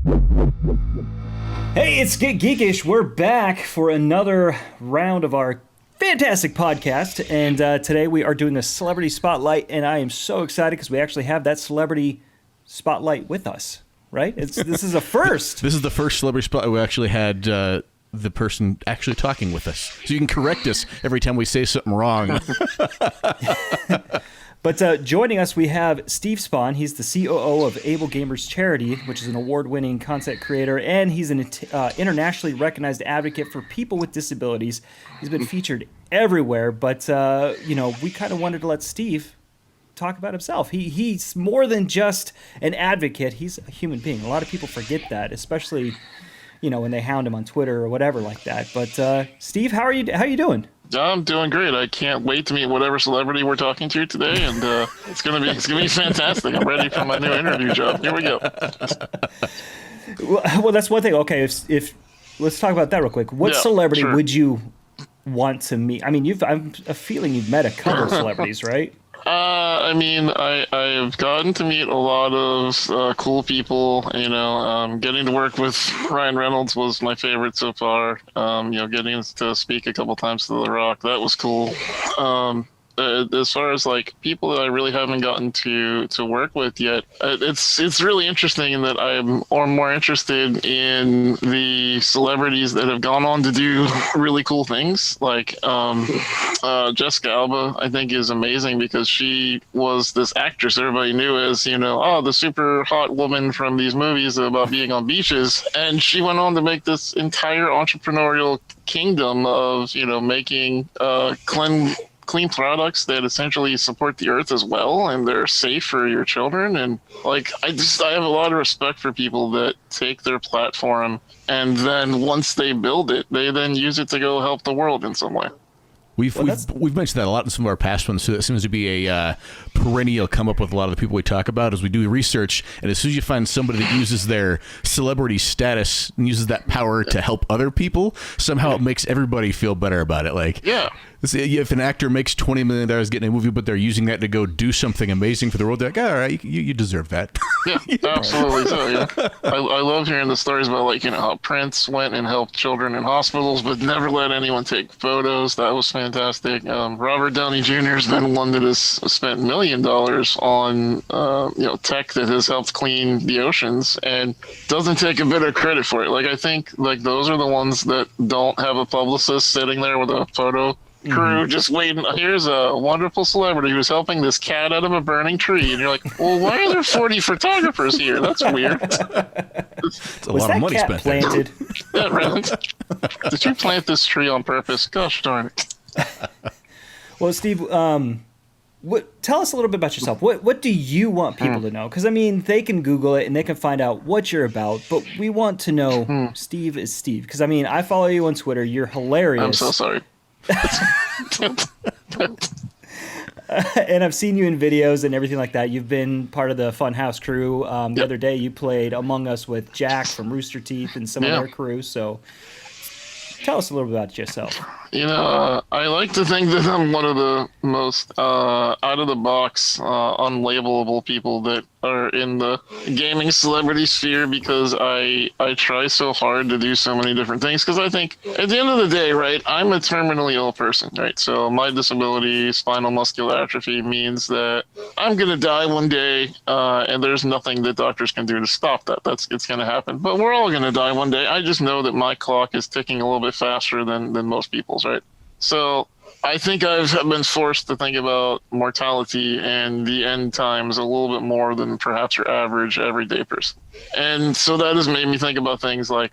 Hey, it's Geekish. We're back for another round of our fantastic podcast, and today we are doing a celebrity spotlight, and I am so excited because we actually have that celebrity spotlight with us, right? This is a first. This is the first celebrity spotlight we actually had the person actually talking with us, so you can correct us every time we say something wrong. But joining us, we have Steve Spohn. He's the COO of AbleGamers charity, which is an award-winning content creator, and he's an internationally recognized advocate for people with disabilities. He's been featured everywhere, but we kind of wanted to let Steve talk about himself. He's more than just an advocate. He's a human being. A lot of people forget that, especially when they hound him on Twitter or whatever like that. But Steve, how are you doing? I'm doing great. I can't wait to meet whatever celebrity we're talking to today, and it's gonna be fantastic. I'm ready for my new interview job. Here we go. Well, that's one thing. Okay, if let's talk about that real quick. What celebrity would you want to meet? I mean, I'm a feeling you've met a couple of celebrities, right? I've gotten to meet a lot of cool people. Getting to work with Ryan Reynolds was my favorite so far. Getting to speak a couple times to The Rock, that was cool. As far as like people that I really haven't gotten to work with yet, it's really interesting in that I'm more interested in the celebrities that have gone on to do really cool things. Like Jessica Alba, I think, is amazing because she was this actress everybody knew as the super hot woman from these movies about being on beaches, and she went on to make this entire entrepreneurial kingdom of making clean products that essentially support the earth as well, and they're safe for your children. And I have a lot of respect for people that take their platform and then once they build it, they then use it to go help the world in some way. We've mentioned that a lot in some of our past ones, so that seems to be a perennial come up with a lot of the people we talk about as we do research. And as soon as you find somebody that uses their celebrity status and uses that power to help other people, somehow it makes everybody feel better about it. If an actor makes $20 million getting a movie, but they're using that to go do something amazing for the world, they're like, all right, you deserve that. Yeah, absolutely. So, yeah. I love hearing the stories about how Prince went and helped children in hospitals, but never let anyone take photos. That was fantastic. Robert Downey Jr. has been one that has spent $1 million on tech that has helped clean the oceans and doesn't take a bit of credit for it. I think those are the ones that don't have a publicist sitting there with a photo crew just waiting. Here's a wonderful celebrity who's helping this cat out of a burning tree, and you're like, well, why are there 40 photographers here? That's weird. It's a lot of money spent planted? Yeah, right. Did you plant this tree on purpose? Gosh darn it. Well, Steve, tell us a little bit about yourself. What do you want people to know? Because they can Google it and they can find out what you're about, but we want to know Steve is Steve. Because I follow you on Twitter. You're hilarious. I'm so sorry. And I've seen you in videos and everything like that. You've been part of the Funhouse crew. The other day you played Among Us with Jack from Rooster Teeth and some of their crew. So tell us a little bit about yourself. I like to think that I'm one of the most out-of-the-box, unlabelable people that are in the gaming celebrity sphere because I try so hard to do so many different things because I think at the end of the day, right, I'm a terminally ill person, right? So my disability, spinal muscular atrophy, means that I'm going to die one day and there's nothing that doctors can do to stop that. It's going to happen. But we're all going to die one day. I just know that my clock is ticking a little bit faster than most people's, right? So I think I've been forced to think about mortality and the end times a little bit more than perhaps your average everyday person. And so that has made me think about things like,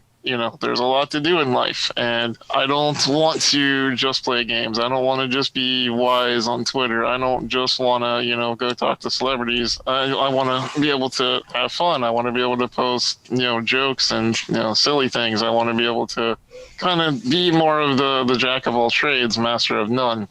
there's a lot to do in life, and I don't want to just play games. I don't want to just be wise on Twitter. I don't just want to, go talk to celebrities. I want to be able to have fun. I want to be able to post, jokes and, silly things. I want to be able to kind of be more of the jack of all trades, master of none.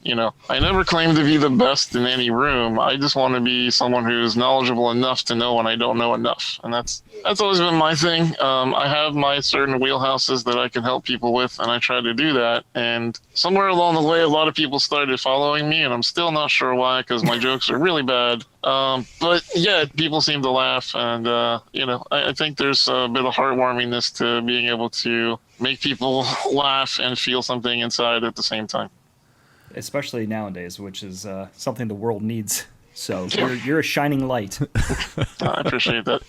I never claim to be the best in any room. I just want to be someone who's knowledgeable enough to know when I don't know enough. And that's always been my thing. I have my certain wheelhouses that I can help people with, and I try to do that. And somewhere along the way, a lot of people started following me, and I'm still not sure why, because my jokes are really bad. But yeah, people seem to laugh, and I think there's a bit of heartwarmingness to being able to make people laugh and feel something inside at the same time. Especially nowadays, which is something the world needs. So you're a shining light. I appreciate that.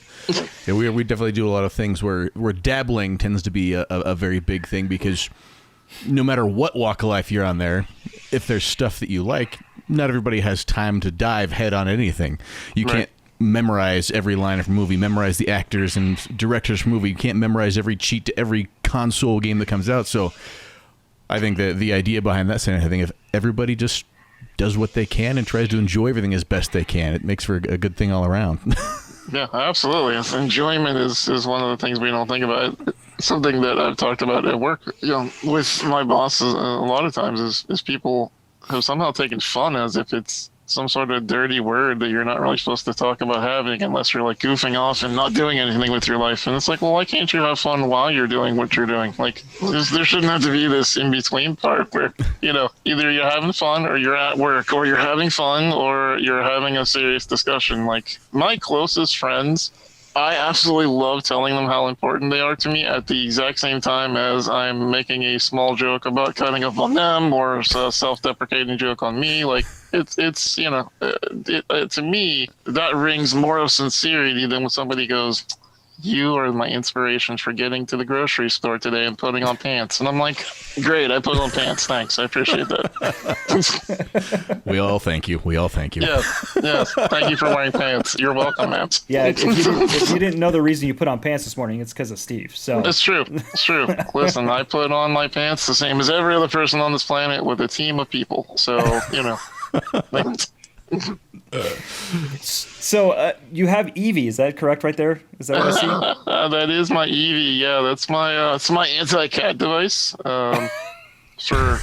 Yeah, we definitely do a lot of things where dabbling tends to be a very big thing, because no matter what walk of life you're on there, if there's stuff that you like, not everybody has time to dive head on anything. You can't memorize every line of a movie, memorize the actors and directors from a movie. You can't memorize every cheat to every console game that comes out. So I think that the idea behind that saying, I think if everybody just does what they can and tries to enjoy everything as best they can, it makes for a good thing all around. Yeah, absolutely. Enjoyment is one of the things we don't think about. It's something that I've talked about at work, with my bosses a lot of times is people have somehow taken fun as if it's some sort of dirty word that you're not really supposed to talk about having unless you're like goofing off and not doing anything with your life. And it's like, well, why can't you have fun while you're doing what you're doing? Like, there shouldn't have to be this in-between part where, either you're having fun or you're at work, or you're having fun or you're having a serious discussion. Like, my closest friends, I absolutely love telling them how important they are to me at the exact same time as I'm making a small joke about cutting up on them, or a self-deprecating joke on me. Like, it's to me, that rings more of sincerity than when somebody goes, "You are my inspiration for getting to the grocery store today and putting on pants." And I'm like, great, I put on pants. Thanks. I appreciate that. We all thank you. Yes. Thank you for wearing pants. You're welcome, man. Yeah, if you didn't know the reason you put on pants this morning, it's because of Steve. So It's true. Listen, I put on my pants the same as every other person on this planet with a team of people. So, So you have Evie, is that correct right there? Is that what I see? That is my Evie. Yeah, that's my it's my anti-cat device. For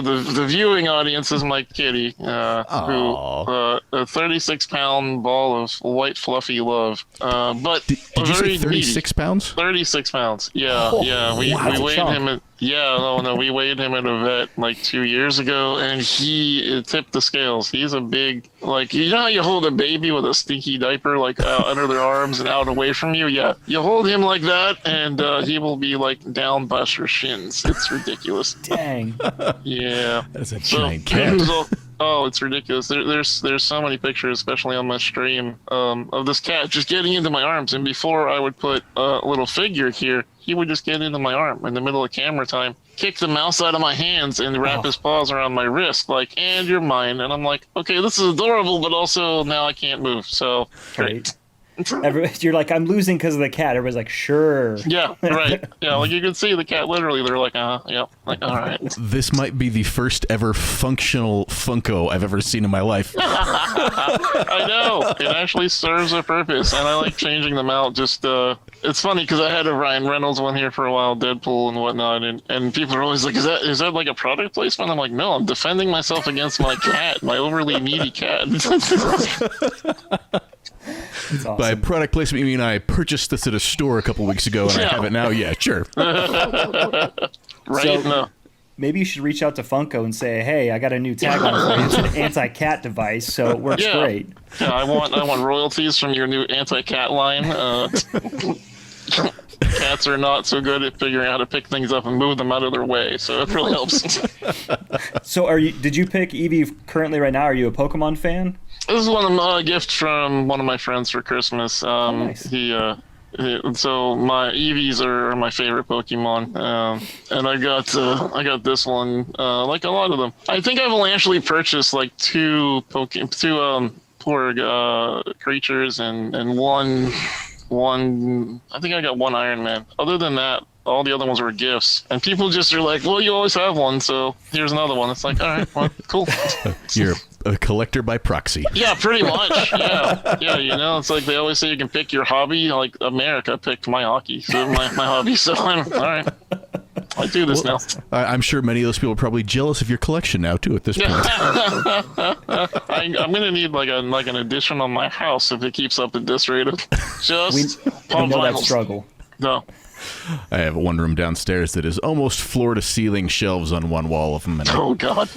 the viewing audience is my kitty, who a 36-pound ball of white fluffy love. But did you say 36 pounds? 36 pounds. Yeah, We weighed him. We weighed him at a vet like 2 years ago, and he tipped the scales. He's a big, like, you know how you hold a baby with a stinky diaper like under their arms and out away from you? Yeah, you hold him like that, and he will be like down past your shins. It's ridiculous. Dang. Yeah. That's a giant cat. Oh, it's ridiculous. There's so many pictures, especially on my stream, of this cat just getting into my arms. And before I would put a little figure here, he would just get into my arm in the middle of camera time, kick the mouse out of my hands, and wrap his paws around my wrist, like, and you're mine. And I'm like, okay, this is adorable, but also now I can't move. So great. You're like, I'm losing because of the cat. Everybody's like, sure. Yeah, right. Yeah, like you can see the cat literally. They're like, yep. Like, all right. This might be the first ever functional Funko I've ever seen in my life. I know. It actually serves a purpose, and I like changing them out. Just, it's funny because I had a Ryan Reynolds one here for a while, Deadpool and whatnot, and people are always like, is that like a product placement? I'm like, no, I'm defending myself against my cat, my overly needy cat. Awesome. By product placement, you mean I purchased this at a store a couple weeks ago and I have it now? Yeah, sure. Right? So, No. Maybe you should reach out to Funko and say, hey, I got a new tagline for you. It's an anti-cat device, so it works great. Yeah, I want royalties from your new anti-cat line. Cats are not so good at figuring out how to pick things up and move them out of their way, so it really helps. So did you pick Eevee currently right now? Are you a Pokemon fan? This is one of my gift from one of my friends for Christmas. Nice. So my Eevees are my favorite Pokemon, and I got this one, like a lot of them. I think I've only actually purchased like two poor creatures and one. I think I got one Iron Man. Other than that, all the other ones were gifts. And people just are like, well, you always have one, so here's another one. It's like, all right, well, cool. You're a collector by proxy. Yeah, pretty much. Yeah, it's like they always say you can pick your hobby. Like America picked my hockey, so my hobby. So I'm all right. I do this now. I'm sure many of those people are probably jealous of your collection now too. At this point, I'm gonna need like an addition on my house if it keeps up at this rate of just We know that struggle. No. I have one room downstairs that is almost floor-to-ceiling shelves on one wall of them. And Oh, God.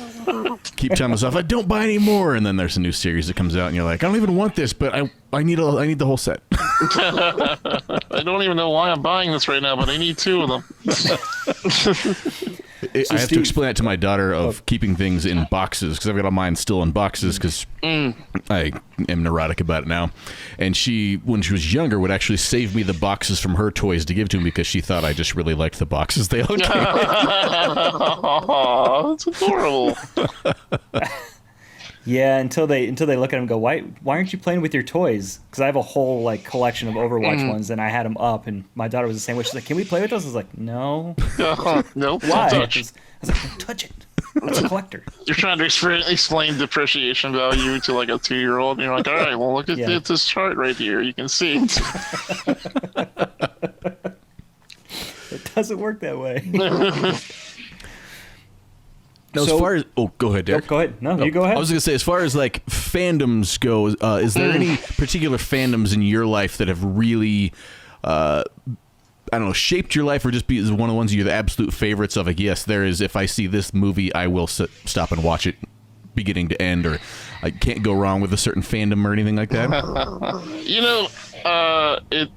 keep telling myself, I don't buy any more. And then there's a new series that comes out, and you're like, I don't even want this, but I need the whole set. I don't even know why I'm buying this right now, but I need 2 of them. I have to explain that to my daughter of keeping things in boxes, because I've got all mine still in boxes because I am neurotic about it now. And she, when she was younger, would actually save me the boxes from her toys to give to me because she thought I just really liked the boxes they all came in. Oh, that's adorable. Yeah, until they look at him and go, why aren't you playing with your toys? Because I have a whole like collection of Overwatch ones, and I had them up, and my daughter was the same way. She's like, "Can we play with those?" I was like, "No." Nope. Why? I Touch. was like, "Don't touch it. It's a collector." You're trying to explain depreciation value to like a 2-year-old, and you're like, all right, well, look at this chart right here. You can see. It doesn't work that way. Now, as far as go ahead, Derek. Go ahead. No, you go ahead. I was going to say, as far as like fandoms go, is there any particular fandoms in your life that have really, I don't know, shaped your life, or just be one of the ones you're the absolute favorites of? Like, yes, there is. If I see this movie, I will stop and watch it, beginning to end, or I can't go wrong with a certain fandom or anything like that. You know,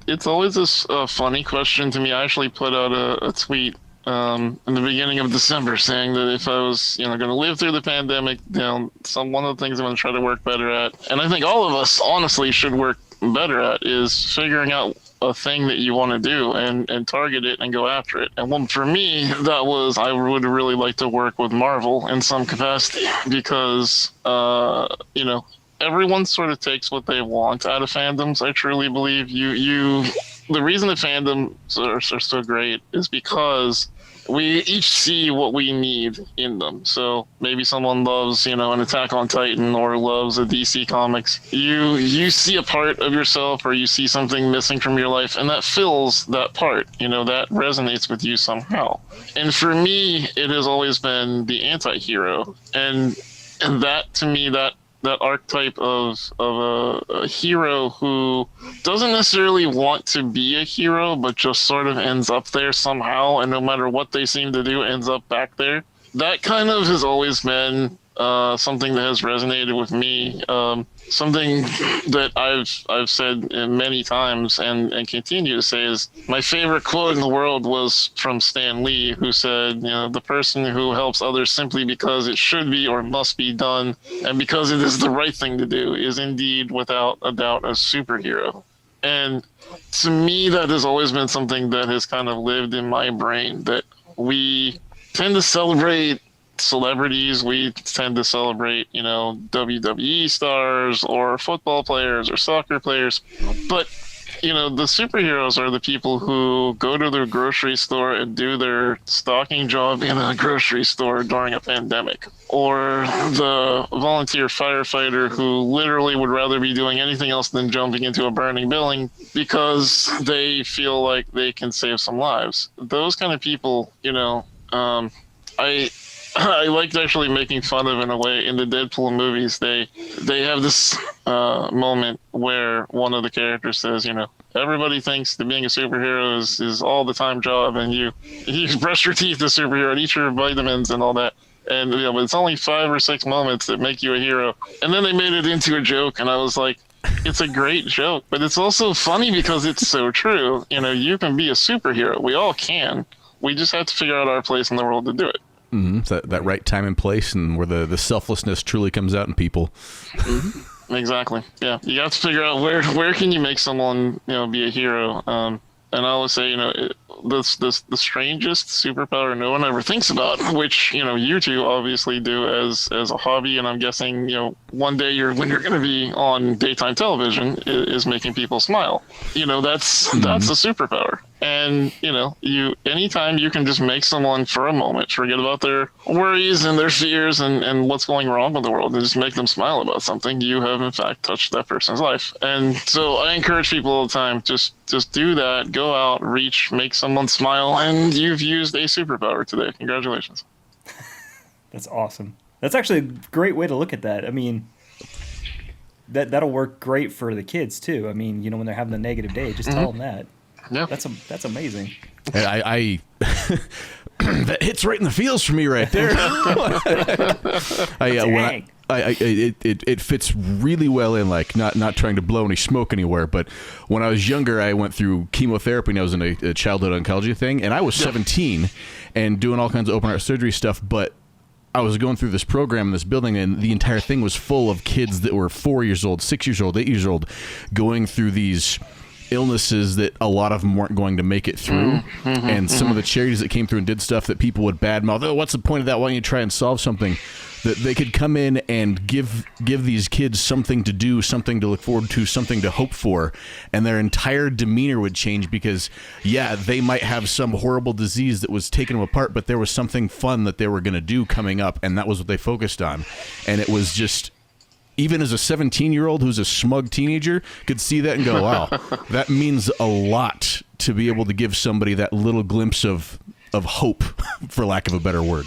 it's always this funny question to me. I actually put out a tweet in the beginning of December saying that if I was, going to live through the pandemic, one of the things I'm going to try to work better at, and I think all of us honestly should work better at, is figuring out a thing that you want to do and target it and go after it. And for me, that was, I would really like to work with Marvel in some capacity, because, everyone sort of takes what they want out of fandoms. I truly believe the reason that fandoms are so great is because we each see what we need in them. So maybe someone loves, an Attack on Titan or loves a DC Comics. You see a part of yourself, or you see something missing from your life, and that fills that part. That resonates with you somehow. And for me, it has always been the anti-hero. And that, to me, that archetype of a hero who doesn't necessarily want to be a hero, but just sort of ends up there somehow, and no matter what they seem to do, ends up back there. That kind of has always been something that has resonated with me. Something that I've said many times and continue to say is my favorite quote in the world was from Stan Lee, who said, the person who helps others simply because it should be or must be done and because it is the right thing to do is indeed, without a doubt, a superhero. And to me, that has always been something that has kind of lived in my brain, that we tend to celebrate celebrities, we tend to celebrate, WWE stars or football players or soccer players. But, the superheroes are the people who go to their grocery store and do their stocking job in a grocery store during a pandemic. Or the volunteer firefighter who literally would rather be doing anything else than jumping into a burning building because they feel like they can save some lives. Those kind of people, I liked actually making fun of, in a way, in the Deadpool movies. They have this moment where one of the characters says, everybody thinks that being a superhero is all the time job, and you brush your teeth as a superhero and eat your vitamins and all that. And but it's only 5 or 6 moments that make you a hero. And then they made it into a joke, and I was like, it's a great joke, but it's also funny because it's so true. You can be a superhero. We all can. We just have to figure out our place in the world to do it. Mm-hmm. That right time and place, and where the selflessness truly comes out in people. Mm-hmm. Exactly. Yeah, you have to figure out where can you make someone be a hero. And I always say the strangest superpower no one ever thinks about, which you two obviously do as a hobby, and I'm guessing one day when you're going to be on daytime television is making people smile. That's a superpower. And anytime you can just make someone for a moment forget about their worries and their fears and what's going wrong with the world, and just make them smile about something, you have in fact touched that person's life. And so I encourage people all the time, just do that, go out, reach, make someone smile, and you've used a superpower today. Congratulations. That's awesome. That's actually a great way to look at that. I mean, that'll work great for the kids too. I mean, when they're having a negative day, just tell them that. Yeah. That's amazing. And I that hits right in the feels for me right there. It fits really well in, like, not trying to blow any smoke anywhere, but when I was younger, I went through chemotherapy and I was in a childhood oncology thing, and I was 17 and doing all kinds of open heart surgery stuff, but I was going through this program in this building, and the entire thing was full of kids that were 4 years old, 6 years old, 8 years old, going through these illnesses that a lot of them weren't going to make it through. And some of the charities that came through and did stuff that people would badmouth, oh, what's the point of that? Why don't you try and solve something? That they could come in and give these kids something to do, something to look forward to, something to hope for, and their entire demeanor would change because, yeah, they might have some horrible disease that was taking them apart, but there was something fun that they were going to do coming up, and that was what they focused on. And it was just, even as a 17-year-old who's a smug teenager, could see that and go, wow, that means a lot to be able to give somebody that little glimpse of hope, for lack of a better word.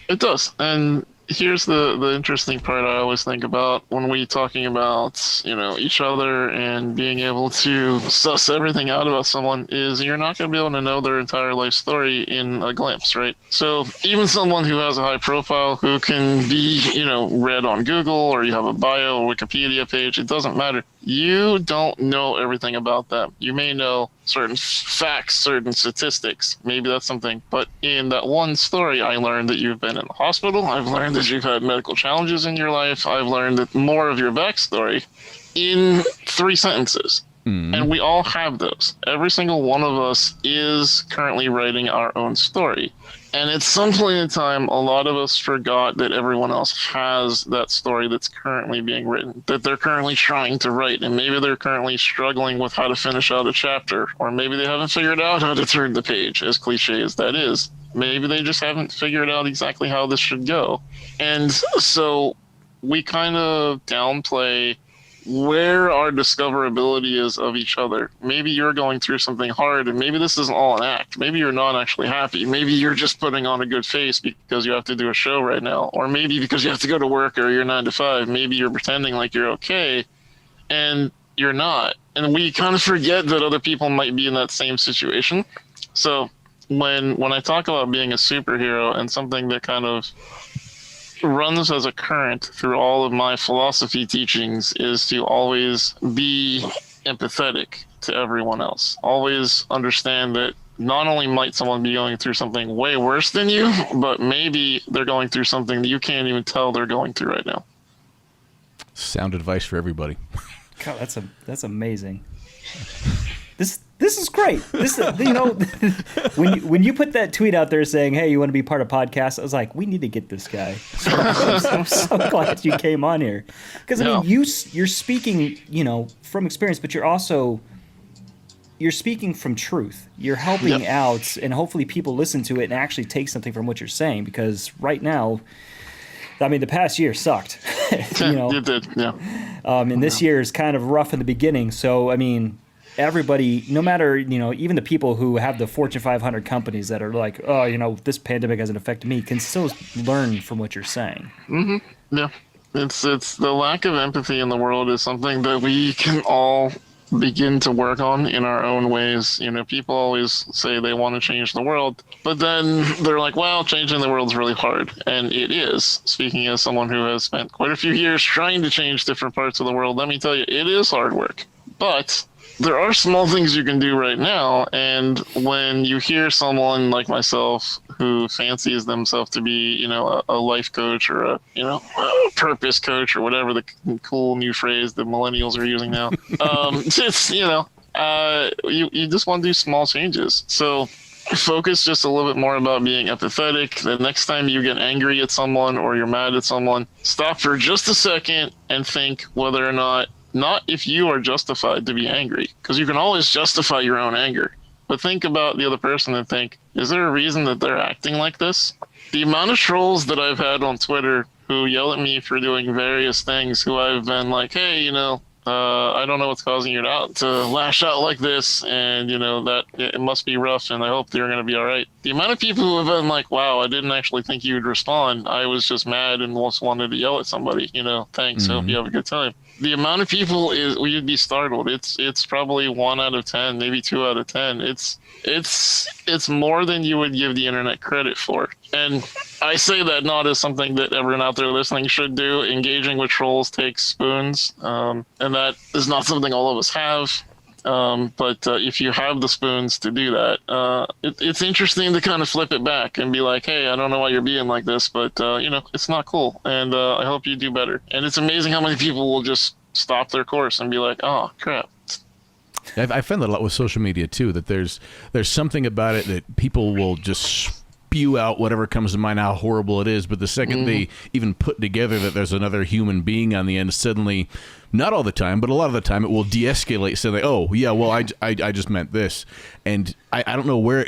It does. And here's the interesting part I always think about when we talking about, each other and being able to suss everything out about someone is you're not going to be able to know their entire life story in a glimpse, right? So even someone who has a high profile, who can be, read on Google, or you have a bio or Wikipedia page, it doesn't matter. You don't know everything about them. You may know certain facts, certain statistics. Maybe that's something. But in that one story, I learned that you've been in the hospital. I've learned that you've had medical challenges in your life. I've learned that more of your backstory in 3 sentences. And we all have those. Every single one of us is currently writing our own story. And at some point in time, a lot of us forgot that everyone else has that story that's currently being written, that they're currently trying to write. And maybe they're currently struggling with how to finish out a chapter, or maybe they haven't figured out how to turn the page, as cliche as that is. Maybe they just haven't figured out exactly how this should go. And so we kind of downplay where our discoverability is of each other. Maybe you're going through something hard, and maybe this isn't all an act. Maybe you're not actually happy. Maybe you're just putting on a good face because you have to do a show right now, or maybe because you have to go to work or you're 9 to 5. Maybe you're pretending like you're okay and you're not. And we kind of forget that other people might be in that same situation. So when I talk about being a superhero, and something that kind of runs as a current through all of my philosophy teachings, is to always be empathetic to everyone else. Always understand that not only might someone be going through something way worse than you, but maybe they're going through something that you can't even tell they're going through right now. Sound advice for everybody. God, that's amazing. This is great. This when you put that tweet out there saying, "Hey, you want to be part of podcast?" I was like, we need to get this guy. So I'm so glad you came on here, because I mean, you're speaking, from experience, but you're speaking from truth. You're helping out, and hopefully people listen to it and actually take something from what you're saying. Because right now, I mean, the past year sucked. It did, yeah. And this year is kind of rough in the beginning. So I mean, everybody, no matter, even the people who have the Fortune 500 companies that are like, oh, this pandemic hasn't affected me, can still learn from what you're saying. Yeah. It's the lack of empathy in the world is something that we can all begin to work on in our own ways. People always say they want to change the world, but then they're like, well, changing the world is really hard. And it is. Speaking as someone who has spent quite a few years trying to change different parts of the world, let me tell you, it is hard work. But there are small things you can do right now, and when you hear someone like myself who fancies themselves to be, a life coach, or a purpose coach, or whatever the cool new phrase the millennials are using now, it's you just want to do small changes. So focus just a little bit more about being empathetic. The next time you get angry at someone or you're mad at someone, stop for just a second and think whether or not if you are justified to be angry, because you can always justify your own anger, but think about the other person and think, is there a reason that they're acting like this? The amount of trolls that I've had on Twitter who yell at me for doing various things, who I've been like, hey, I don't know what's causing you to lash out like this, and that it must be rough, and I hope that you're going to be all right. The amount of people who have been like, wow, I didn't actually think you would respond. I was just mad and just wanted to yell at somebody. Thanks. Hope you have a good time. the amount of people is, well, you'd be startled. It's probably 1 out of 10, maybe 2 out of 10. It's more than you would give the internet credit for. And I say that not as something that everyone out there listening should do. Engaging with trolls takes spoons, and that is not something all of us have. But if you have the spoons to do that, it's interesting to kind of flip it back and be like, hey, I don't know why you're being like this, but it's not cool, and I hope you do better. And it's amazing how many people will just stop their course and be like, oh crap. I find that a lot with social media too, that there's something about it that people will just spew out whatever comes to mind, how horrible it is, but the second they even put together that there's another human being on the end, suddenly, not all the time, but a lot of the time, it will de-escalate, so they, oh yeah, well, I just meant this. And I don't know where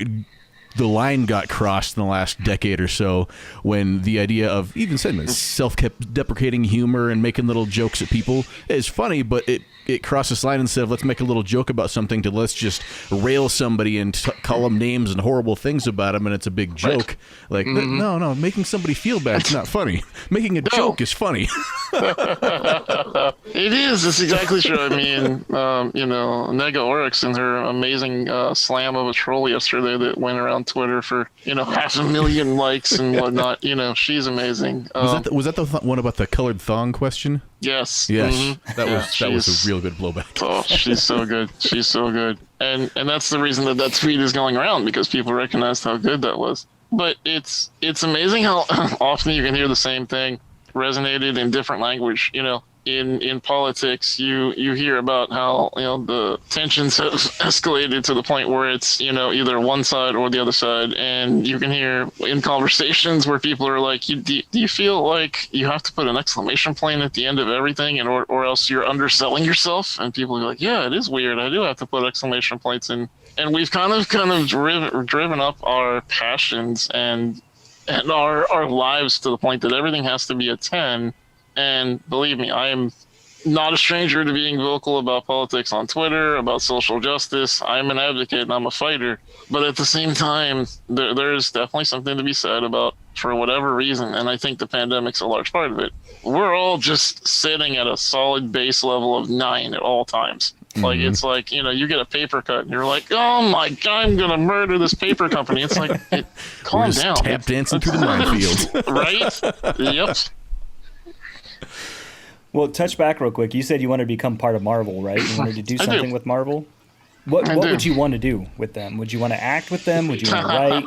the line got crossed in the last decade or so, when the idea of even saying self-deprecating humor and making little jokes at people is funny, but it crosses the line. Instead of let's make a little joke about something to let's just rail somebody and call them names and horrible things about them, and it's a big joke. Like, no, making somebody feel bad is not funny. Making a joke is funny. It is. It's exactly true. I mean, Nega Oryx in her amazing slam of a troll yesterday that went around Twitter for 500,000 likes and whatnot. She's amazing. Was that the one about the colored thong question? Yes. Yes. That was a real good blowback. Oh, she's so good. She's so good. And that's the reason that tweet is going around, because people recognized how good that was. But it's amazing how often you can hear the same thing resonated in different language. In politics, you hear about how the tensions have escalated to the point where it's either one side or the other side, and you can hear in conversations where people are like, do you feel like you have to put an exclamation point at the end of everything, and or else you're underselling yourself? And people are like, yeah, it is weird. I do have to put exclamation points in. And we've kind of driven up our passions and our lives to the point that everything has to be a 10. And believe me, I am not a stranger to being vocal about politics on Twitter, about social justice. I'm an advocate and I'm a fighter. But at the same time, there's definitely something to be said about, for whatever reason, and I think the pandemic's a large part of it, we're all just sitting at a solid base level of 9 at all times. Like, it's like, you get a paper cut and you're like, oh my God, I'm going to murder this paper company. It's like, calm down. Tap dancing through the minefield. Right? Yep. Well, touch back real quick. You said you wanted to become part of Marvel, right? You wanted to do something with Marvel. What would you want to do with them? Would you want to act with them? Would you want to write?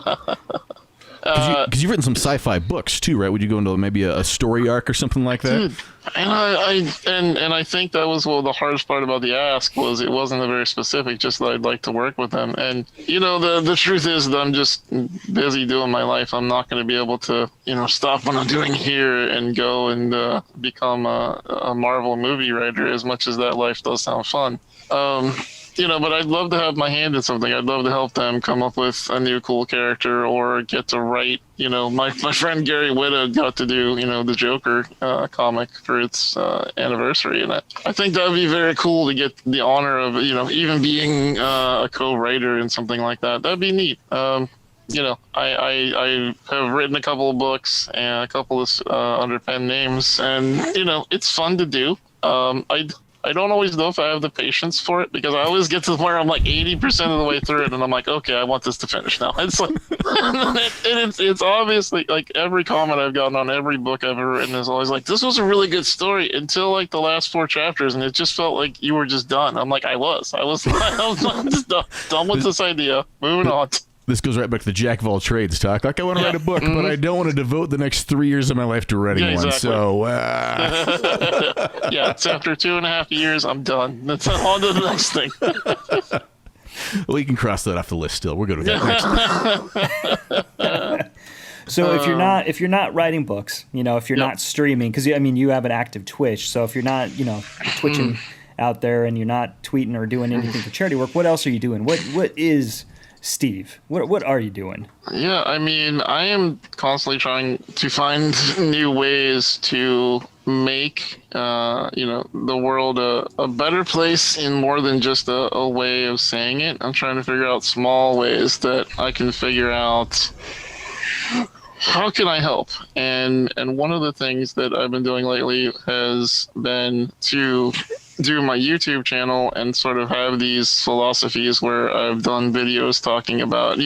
Because you've written some sci-fi books too, right? Would you go into maybe a story arc or something like that? Dude, and I think that was the hardest part about the ask, was it wasn't a very specific, just that I'd like to work with them. And the truth is that I'm just busy doing my life. I'm not going to be able to stop what I'm doing here and go and become a Marvel movie writer, as much as that life does sound fun. But I'd love to have my hand in something. I'd love to help them come up with a new cool character, or get to write. My friend Gary Whitta got to do, the Joker comic for its anniversary. And I think that would be very cool to get the honor of, even being a co-writer in something like that. That'd be neat. I have written a couple of books and a couple of under pen names, and, it's fun to do. I don't always know if I have the patience for it, because I always get to the point where I'm like 80% of the way through it, and I'm like, okay, I want this to finish now. It's like, it's obviously like every comment I've gotten on every book I've ever written is always like, this was a really good story until like the last 4 chapters, and it just felt like you were just done. I'm like, I was just done with this idea. Moving on. This goes right back to the jack of all trades talk. Like, I want to write a book, but I don't want to devote the next 3 years of my life to writing one. So, yeah, it's after 2.5 years, I'm done. That's on to the next thing. Well, you can cross that off the list still. We're good with that next. So if you're not writing books, if you're not streaming, because you have an active Twitch. So if you're not, twitching out there and you're not tweeting or doing anything for charity work, what else are you doing? What is Steve? What are you doing? Yeah, I am constantly trying to find new ways to make the world a better place in more than just a way of saying it. I'm trying to figure out small ways that I can figure out how can I help? And one of the things that I've been doing lately has been to do my YouTube channel and sort of have these philosophies where I've done videos talking about,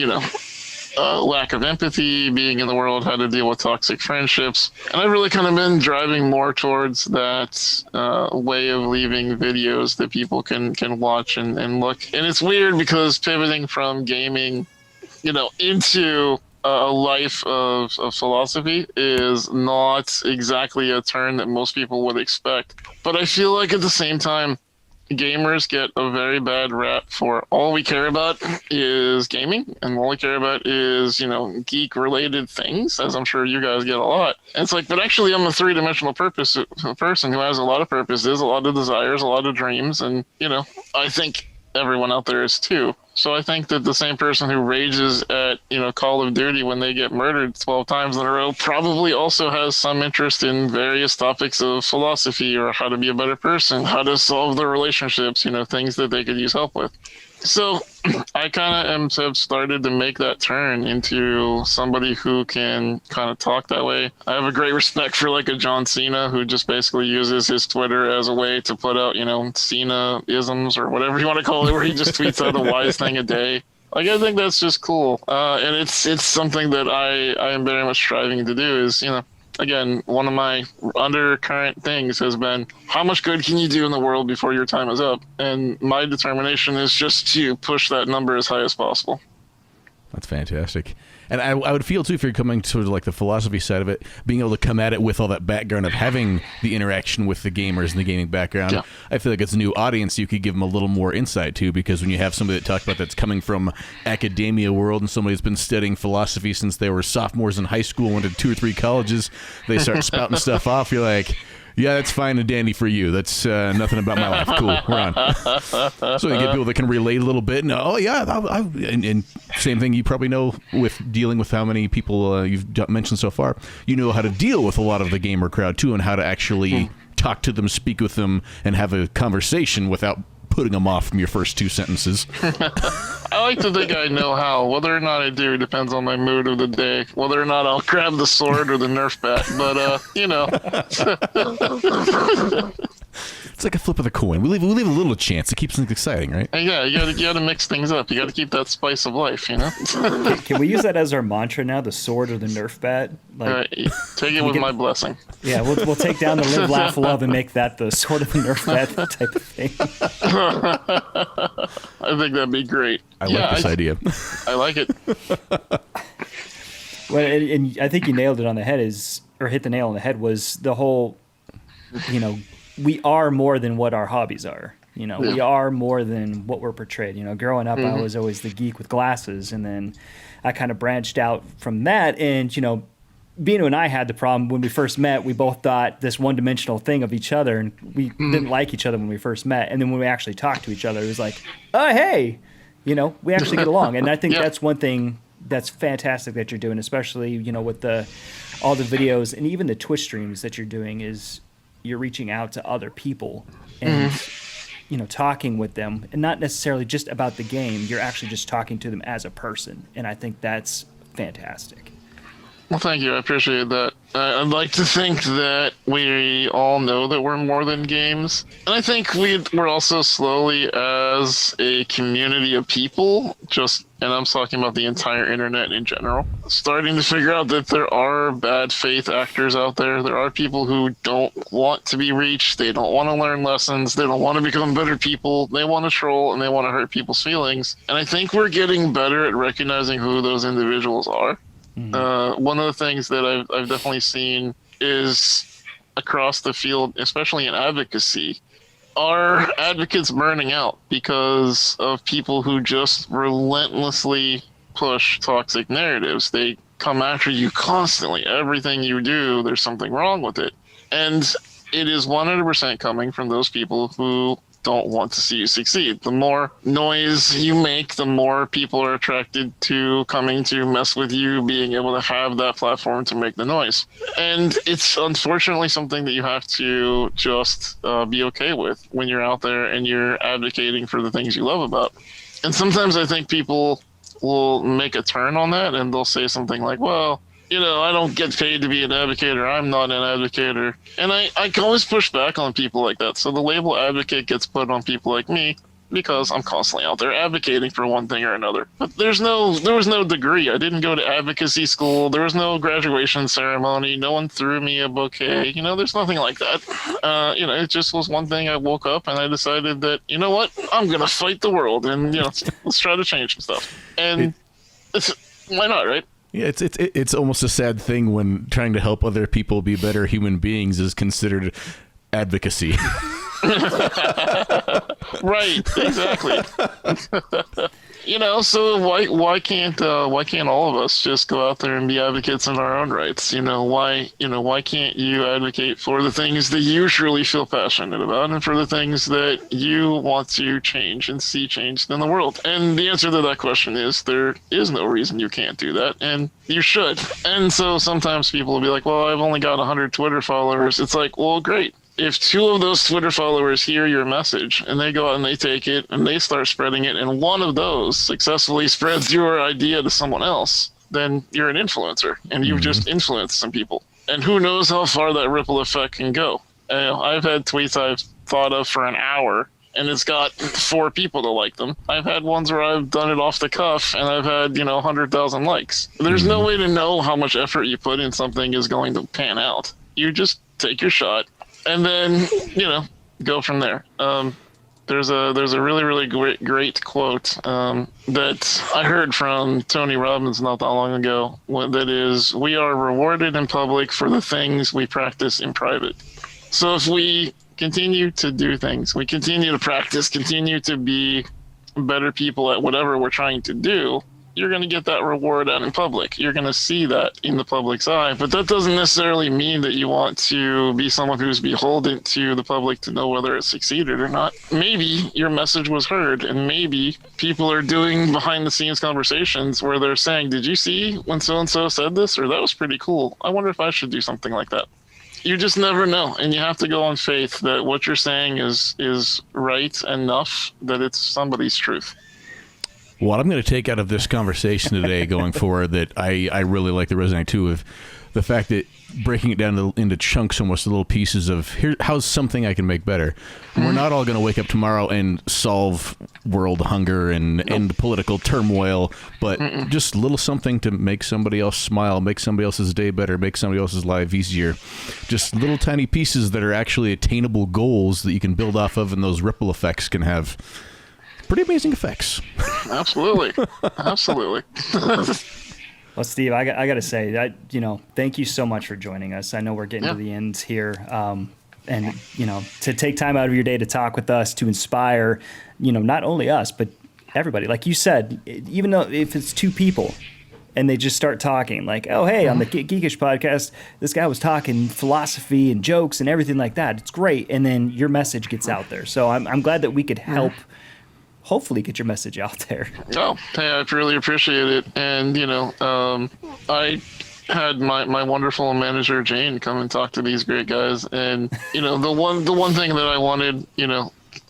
lack of empathy, being in the world, how to deal with toxic friendships. And I've really kind of been driving more towards that way of leaving videos that people can watch and look. And it's weird because pivoting from gaming, into a life of philosophy is not exactly a turn that most people would expect. But I feel like at the same time, gamers get a very bad rap for all we care about is gaming, and all we care about is, geek related things, as I'm sure you guys get a lot. And it's like, but actually I'm a three-dimensional person who has a lot of purposes, a lot of desires, a lot of dreams, and, I think everyone out there is too. So I think that the same person who rages at, Call of Duty when they get murdered 12 times in a row probably also has some interest in various topics of philosophy or how to be a better person, how to solve their relationships, things that they could use help with. So I kind of have started to make that turn into somebody who can kind of talk that way. I have a great respect for like a John Cena who just basically uses his Twitter as a way to put out, Cena-isms or whatever you want to call it, where he just tweets out a wise thing a day. Like, I think that's just cool. And it's something that I am very much striving to do is, again, one of my undercurrent things has been how much good can you do in the world before your time is up? And my determination is just to push that number as high as possible. That's fantastic. And I would feel, too, if you're coming to like the philosophy side of it, being able to come at it with all that background of having the interaction with the gamers and the gaming background, yeah. I feel like it's a new audience you could give them a little more insight to, because when you have somebody that talks about that's coming from academia world and somebody that's been studying philosophy since they were sophomores in high school, went to 2 or 3 colleges, they start spouting stuff off, you're like... Yeah, that's fine and dandy for you. That's nothing about my life. Cool, we're on. So you get people that can relate a little bit. And, and same thing you probably know with dealing with how many people you've mentioned so far. You know how to deal with a lot of the gamer crowd, too, and how to actually talk to them, speak with them, and have a conversation without putting them off from your first 2 sentences. I like to think I know how. Whether or not I do depends on my mood of the day. Whether or not I'll grab the sword or the Nerf bat. But, It's like a flip of the coin. We leave a little chance. It keeps things exciting, right? Yeah, you gotta mix things up. You gotta keep that spice of life, Can we use that as our mantra now? The sword or the Nerf bat? Like, take it with my blessing. Yeah, we'll take down the live, laugh, love, and make that the sword of the Nerf bat type of thing. I think that'd be great. I like this idea. I like it. Well, and I think you nailed it on the head. Hit the nail on the head. Was the whole, we are more than what our hobbies are. We are more than what we're portrayed. Growing up, I was always the geek with glasses, and then I kind of branched out from that. And Bino and I had the problem when we first met. We both thought this one-dimensional thing of each other, and we didn't like each other when we first met. And then when we actually talked to each other, it was like, oh, hey, we actually get along. And I think that's one thing that's fantastic that you're doing, especially with all the videos and even the Twitch streams that you're doing, is you're reaching out to other people and talking with them, and not necessarily just about the game. You're actually just talking to them as a person, and I think that's fantastic. Well, thank you. I appreciate that. I'd like to think that we all know that we're more than games. And I think we're also slowly, as a community of people, and I'm talking about the entire internet in general, starting to figure out that there are bad faith actors out there. There are people who don't want to be reached. They don't want to learn lessons. They don't want to become better people. They want to troll, and they want to hurt people's feelings. And I think we're getting better at recognizing who those individuals are. One of the things that I've definitely seen is across the field, especially in advocacy, are advocates burning out because of people who just relentlessly push toxic narratives. They come after you constantly. Everything you do, there's something wrong with it. And it is 100% coming from those people who don't want to see you succeed. The more noise you make, the more people are attracted to coming to mess with you, being able to have that platform to make the noise. And it's unfortunately something that you have to just be okay with when you're out there and you're advocating for the things you love about. And sometimes I think people will make a turn on that, and they'll say something like, well, I don't get paid to be an advocator. I'm not an advocator. And I can always push back on people like that. So the label advocate gets put on people like me because I'm constantly out there advocating for one thing or another. But there was no degree. I didn't go to advocacy school. There was no graduation ceremony. No one threw me a bouquet. There's nothing like that. It just was one thing. I woke up and I decided that, you know what? I'm going to fight the world and, let's try to change some stuff. And why not, right? Yeah, it's almost a sad thing when trying to help other people be better human beings is considered advocacy. Right, exactly. So why can't all of us just go out there and be advocates in our own rights? Why can't you advocate for the things that you truly feel passionate about and for the things that you want to change and see changed in the world? And the answer to that question is there is no reason you can't do that, and you should. And so sometimes people will be like, well, I've only got 100 Twitter followers. It's like, well, great. If 2 of those Twitter followers hear your message and they go out and they take it and they start spreading it, and one of those successfully spreads your idea to someone else, then you're an influencer and you've just influenced some people. And who knows how far that ripple effect can go. I've had tweets I've thought of for an hour and it's got 4 people to like them. I've had ones where I've done it off the cuff and I've had, 100,000 likes. There's no way to know how much effort you put in something is going to pan out. You just take your shot. And then, go from there. There's a really, really great quote that I heard from Tony Robbins not that long ago. That is, we are rewarded in public for the things we practice in private. So if we continue to do things, we continue to practice, continue to be better people at whatever we're trying to do, you're going to get that reward out in public. You're going to see that in the public's eye. But that doesn't necessarily mean that you want to be someone who's beholden to the public to know whether it succeeded or not. Maybe your message was heard, and maybe people are doing behind-the-scenes conversations where they're saying, did you see when so-and-so said this? Or that was pretty cool. I wonder if I should do something like that. You just never know, and you have to go on faith that what you're saying is right enough that it's somebody's truth. What I'm going to take out of this conversation today going forward that I really like to resonate too of the fact that breaking it down into chunks, almost little pieces of how's something I can make better. We're not all going to wake up tomorrow and solve world hunger and end political turmoil, but just a little something to make somebody else smile, make somebody else's day better, make somebody else's life easier. Just little tiny pieces that are actually attainable goals that you can build off of, and those ripple effects can have pretty amazing effects. Absolutely. Well, Steve, I got to say that, thank you so much for joining us. I know we're getting to the end here. And, to take time out of your day to talk with us, to inspire, not only us, but everybody. Like you said, even though if it's 2 people and they just start talking like, oh, hey, on the Geekish podcast, this guy was talking philosophy and jokes and everything like that. It's great. And then your message gets out there. So I'm glad that we could help hopefully get your message out there. Oh, hey, I really appreciate it. And, I had my wonderful manager, Jane, come and talk to these great guys. And, the one thing that I wanted,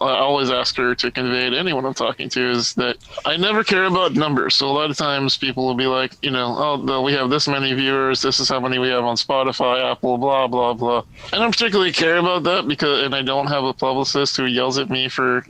I always ask her to convey to anyone I'm talking to is that I never care about numbers. So a lot of times people will be like, oh, we have this many viewers. This is how many we have on Spotify, Apple, blah, blah, blah. I don't particularly care about that and I don't have a publicist who yells at me for,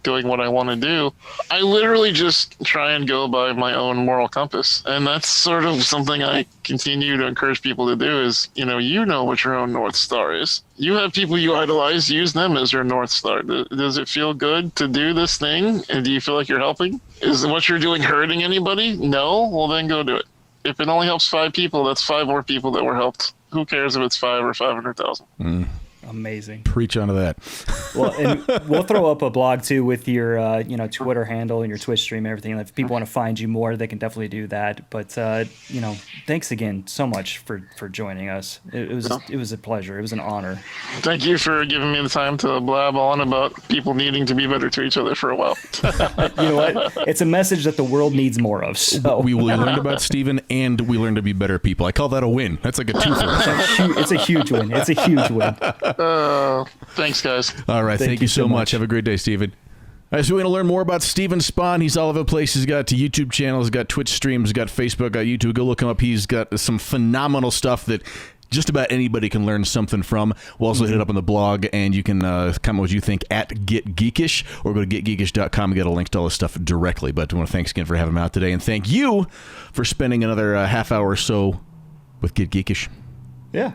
doing what I want to do. I literally just try and go by my own moral compass. And that's sort of something I continue to encourage people to do is, you know what your own North Star is. You have people you idolize, use them as your North Star. Does it feel good to do this thing? And do you feel like you're helping? Is what you're doing hurting anybody? No? Well, then go do it. If it only helps 5 people, that's 5 more people that were helped. Who cares if it's 5 or 500,000? Amazing. Preach onto that. Well, and we'll throw up a blog too with your, Twitter handle and your Twitch stream and everything. If people want to find you more, they can definitely do that. But, thanks again so much for joining us. It was a pleasure. It was an honor. Thank you for giving me the time to blab on about people needing to be better to each other for a while. You know what? It's a message that the world needs more of. So we learned about Steven and we learned to be better people. I call that a win. That's like a twofer. It's a huge win. It's a huge win. Thanks, guys. All right. Thank you so much. Have a great day, Steven. As we want to learn more about Steven Spohn, he's all over the place. He's got a YouTube channel, he's got Twitch streams, he's got Facebook, got YouTube. Go look him up. He's got some phenomenal stuff that just about anybody can learn something from. We'll also hit it up on the blog, and you can comment what you think at Get Geekish, or go to getgeekish.com and get a link to all this stuff directly. But I want to thanks again for having him out today, and thank you for spending another half hour or so with Get Geekish. Yeah.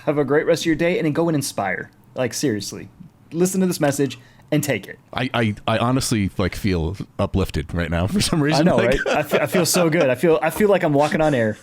Have a great rest of your day, and then go and inspire. Like, seriously. Listen to this message and take it. I honestly feel uplifted right now for some reason. I know, right? I feel so good. I feel like I'm walking on air.